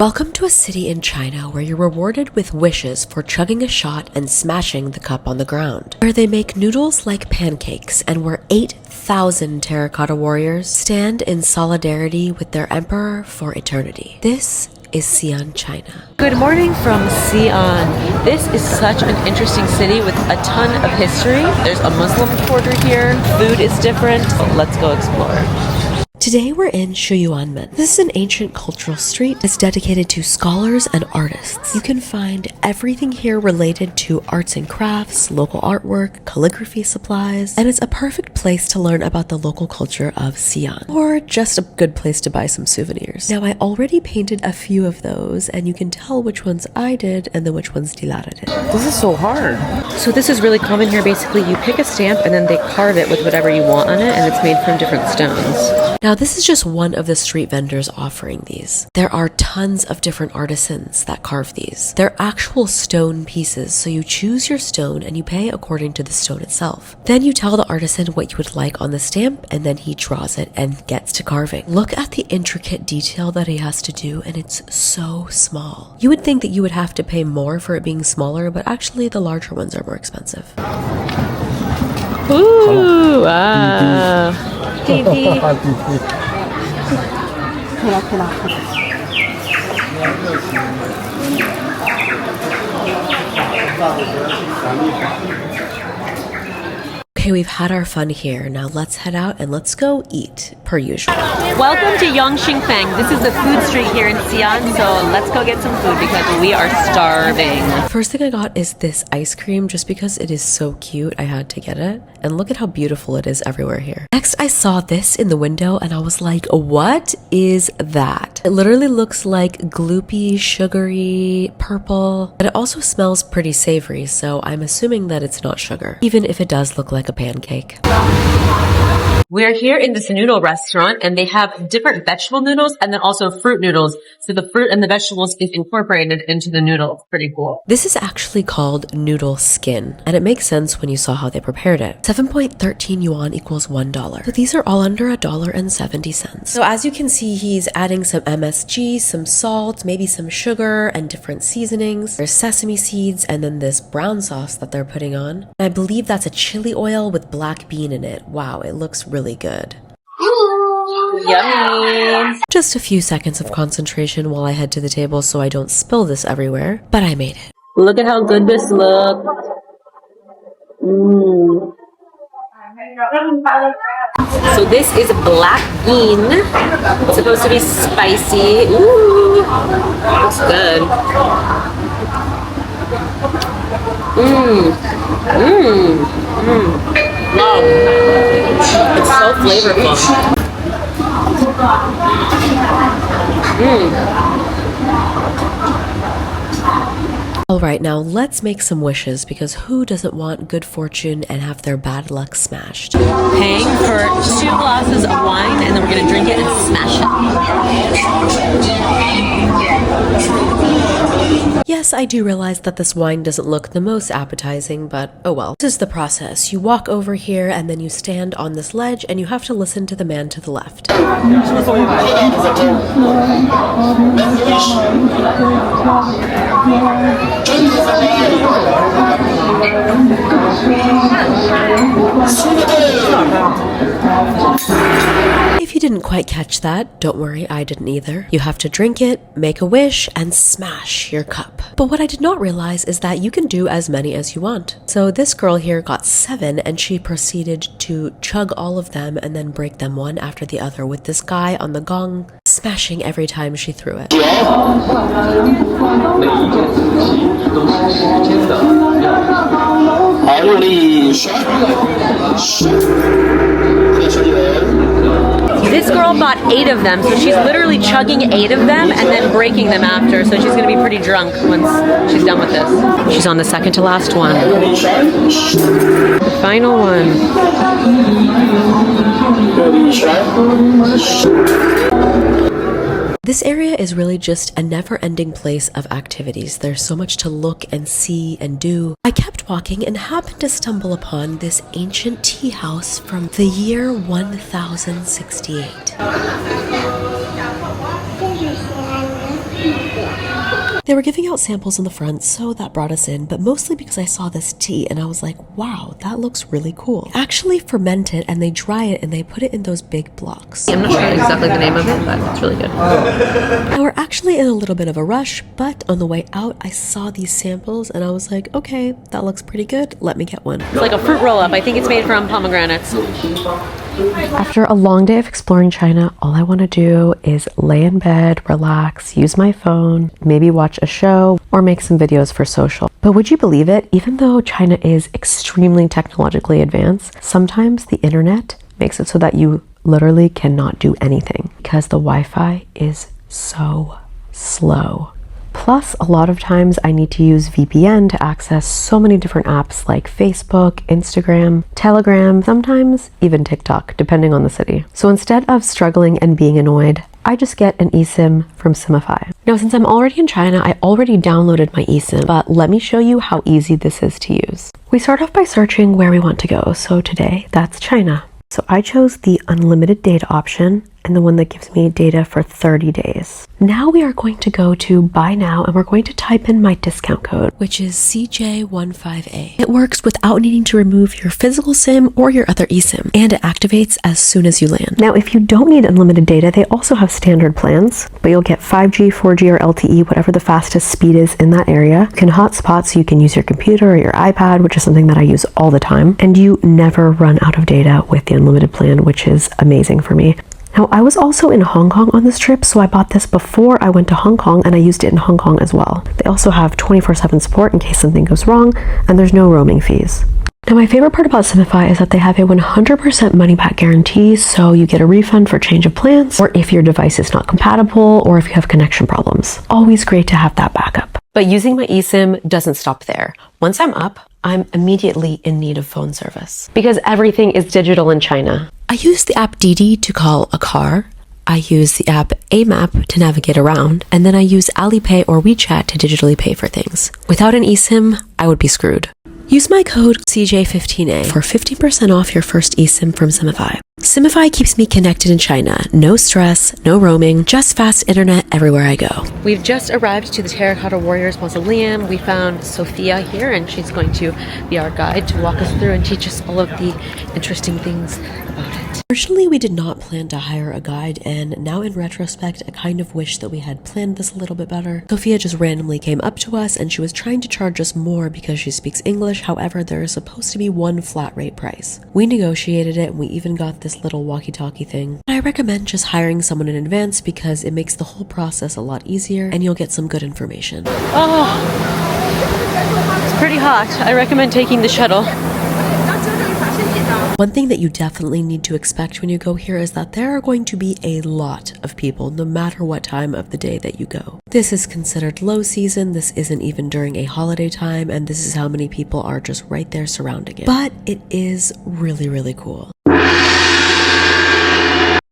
Welcome to a city in China where you're rewarded with wishes for chugging a shot and smashing the cup on the ground, where they make noodles like pancakes, and where 8,000 terracotta warriors stand in solidarity with their emperor for eternity. This is Xi'an, China. Good morning from Xi'an. This is such an interesting city with a ton of history. There's a Muslim quarter here. Food is different. Let's go explore. Today we're in Shuyuanmen. This is an ancient cultural street that's dedicated to scholars and artists. You can find everything here related to arts and crafts, local artwork, calligraphy supplies, and it's a perfect place to learn about the local culture of Xi'an, or just a good place to buy some souvenirs. Now, I already painted a few of those, and you can tell which ones I did and then which ones Dilara did. This is so hard. So this is really common here. Basically, you pick a stamp and then they carve it with whatever you want on it, and it's made from different stones. Now, this is just one of the street vendors offering these. There are tons of different artisans that carve these. They're actual stone pieces, so you choose your stone and you pay according to the stone itself. Then you tell the artisan what you would like on the stamp, and then he draws it and gets to carving. Look at the intricate detail that he has to do, and it's so small. You would think that you would have to pay more for it being smaller, but actually the larger ones are more expensive. Ooh, wow. Okay, we've had our fun here. Now let's head out and let's go eat, per usual. Welcome to YongXingFang. This is the food street here in Xi'an, so let's go get some food because we are starving. First thing I got is this ice cream. Just because it is so cute, I had to get it. And look at how beautiful it is everywhere here. Next, I saw this in the window and I was like, what is that? It literally looks like gloopy, sugary, purple, but it also smells pretty savory, so I'm assuming that it's not sugar, even if it does look like a pancake. We're here in this noodle restaurant and they have different vegetable noodles and then also fruit noodles. So the fruit and the vegetables is incorporated into the noodle. It's pretty cool. This is actually called noodle skin, and it makes sense when you saw how they prepared it. 7.13 yuan equals $1. So these are all under $1.70. So as you can see, he's adding some MSG, some salt, maybe some sugar, and different seasonings. There's sesame seeds and then this brown sauce that they're putting on. And I believe that's a chili oil with black bean in it. Wow, it looks really good. Yummy! Just a few seconds of concentration while I head to the table so I don't spill this everywhere, but I made it. Look at how good this looks. So this is black bean. It's supposed to be spicy. Ooh, looks good. Wow. It's so flavorful. Alright, now let's make some wishes, because who doesn't want good fortune and have their bad luck smashed? Paying for 2 glasses of wine and then we're gonna drink it and smash it. Yes, I do realize that this wine doesn't look the most appetizing, but oh well. This is the process. You walk over here and then you stand on this ledge and you have to listen to the man to the left. If you didn't quite catch that, don't worry, I didn't either. You have to drink it, make a wish, and smash your cup. But what I did not realize is that you can do as many as you want. So this girl here got 7 and she proceeded to chug all of them and then break them one after the other with this guy on the gong smashing every time she threw it. This girl bought 8 of them, so she's literally chugging 8 of them and then breaking them after, so she's gonna be pretty drunk once she's done with this. She's on the second to last one. The final one. This area is really just a never-ending place of activities. There's so much to look and see and do. I kept walking and happened to stumble upon this ancient tea house from the year 1068. They were giving out samples in the front, so that brought us in, but mostly because I saw this tea and I was like, wow, that looks really cool. They actually ferment it and they dry it and they put it in those big blocks. I'm not sure exactly the name of it, but it's really good. Now we're actually in a little bit of a rush, but on the way out, I saw these samples and I was like, okay, that looks pretty good. Let me get one. It's like a fruit roll-up. I think it's made from pomegranates. After a long day of exploring China, all I want to do is lay in bed, relax, use my phone, maybe watch a show, or make some videos for social. But would you believe it? Even though China is extremely technologically advanced, sometimes the internet makes it so that you literally cannot do anything because the Wi-Fi is so slow. Plus, a lot of times I need to use VPN to access so many different apps like Facebook, Instagram, Telegram, sometimes even TikTok, depending on the city. So instead of struggling and being annoyed, I just get an eSIM from Simify. Now, since I'm already in China, I already downloaded my eSIM, but let me show you how easy this is to use. We start off by searching where we want to go. So today, that's China. So I chose the unlimited data option and the one that gives me data for 30 days. Now we are going to go to buy now and we're going to type in my discount code, which is CJ15A. It works without needing to remove your physical SIM or your other eSIM, and it activates as soon as you land. Now, if you don't need unlimited data, they also have standard plans, but you'll get 5G, 4G, or LTE, whatever the fastest speed is in that area. You can hotspot so you can use your computer or your iPad, which is something that I use all the time, and you never run out of data with the unlimited plan, which is amazing for me. Now, I was also in Hong Kong on this trip, so I bought this before I went to Hong Kong and I used it in Hong Kong as well. They also have 24/7 support in case something goes wrong, and there's no roaming fees. Now, my favorite part about Simify is that they have a 100% money back guarantee, so you get a refund for change of plans, or if your device is not compatible, or if you have connection problems. Always great to have that backup. But using my eSIM doesn't stop there. Once I'm up, I'm immediately in need of phone service because everything is digital in China. I use the app Didi to call a car. I use the app Amap to navigate around, and then I use Alipay or WeChat to digitally pay for things. Without an eSIM, I would be screwed. Use my code CJ15A for 50% off your first eSIM from Simify. Simify keeps me connected in China. No stress, no roaming, just fast internet everywhere I go. We've just arrived to the Terracotta Warriors Mausoleum. We found Sophia here, and she's going to be our guide to walk us through and teach us all of the interesting things about it. Originally, we did not plan to hire a guide, and now in retrospect, I kind of wish that we had planned this a little bit better. Sophia just randomly came up to us, and she was trying to charge us more because she speaks English. However, there is supposed to be one flat rate price. We negotiated it, and we even got this little walkie-talkie thing. I recommend just hiring someone in advance because it makes the whole process a lot easier, and you'll get some good information. Oh, it's pretty hot. I recommend taking the shuttle. One thing that you definitely need to expect when you go here is that there are going to be a lot of people no matter what time of the day that you go. This is considered low season, this isn't even during a holiday time, and this is how many people are just right there surrounding it. But it is really, really cool.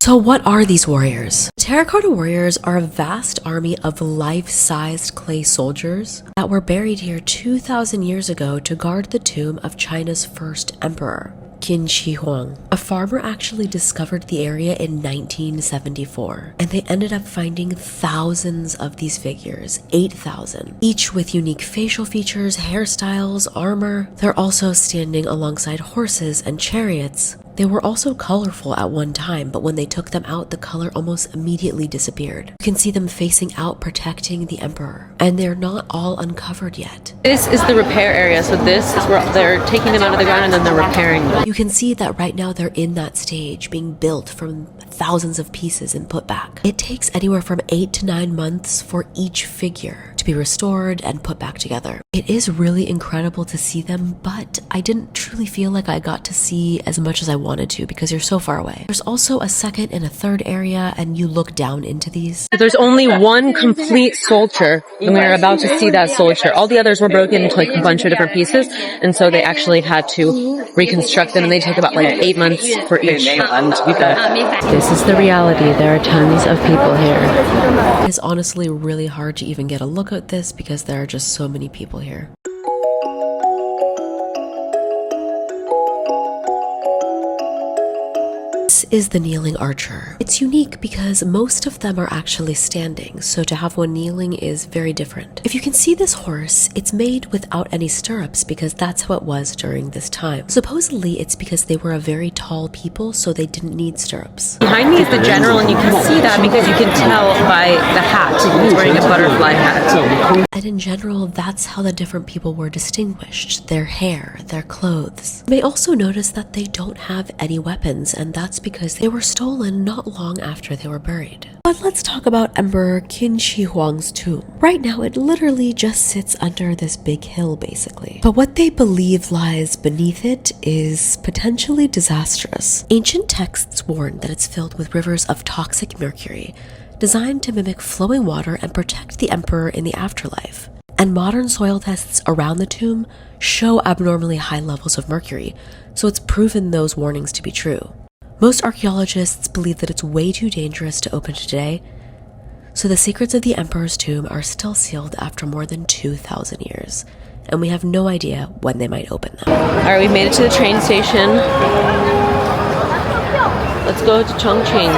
So what are these warriors? Terracotta warriors are a vast army of life-sized clay soldiers that were buried here 2,000 years ago to guard the tomb of China's first emperor, Qin Shi Huang. A farmer actually discovered the area in 1974, and they ended up finding thousands of these figures, 8,000, each with unique facial features, hairstyles, armor. They're also standing alongside horses and chariots. They were also colorful at one time, but when they took them out, the color almost immediately disappeared. You can see them facing out, protecting the emperor, and they're not all uncovered yet. This is the repair area, so this is where they're taking them out of the ground and then they're repairing them. You can see that right now they're in that stage, being built from thousands of pieces and put back. It takes anywhere from 8 to 9 months for each figure to be restored and put back together. It is really incredible to see them, but I didn't truly feel like I got to see as much as I wanted to because you're so far away. There's also a second and a third area, and you look down into these. There's only one complete sculpture, and we're about to see that sculpture. All the others were broken into like a bunch of different pieces, and so they actually had to reconstruct them, and they took about like 8 months for each. This is the reality. There are tons of people here. It's honestly really hard to even get a look at this because there are just so many people here. This is the kneeling archer. It's unique because most of them are actually standing, so to have one kneeling is very different. If you can see this horse, it's made without any stirrups because that's how it was during this time. Supposedly, it's because they were a very tall people, so they didn't need stirrups. Behind me is the general, and you can see that because you can tell by the hat. He's wearing a butterfly hat. And in general, that's how the different people were distinguished. Their hair, their clothes. You may also notice that they don't have any weapons, and that's because they were stolen not long after they were buried. But let's talk about Emperor Qin Shi Huang's tomb. Right now, it literally just sits under this big hill, basically. But what they believe lies beneath it is potentially disastrous. Ancient texts warn that it's filled with rivers of toxic mercury, designed to mimic flowing water and protect the emperor in the afterlife. And modern soil tests around the tomb show abnormally high levels of mercury, so it's proven those warnings to be true. Most archaeologists believe that it's way too dangerous to open today, so the secrets of the emperor's tomb are still sealed after more than 2,000 years, and we have no idea when they might open them. Alright, we've made it to the train station. Let's go to Chongqing.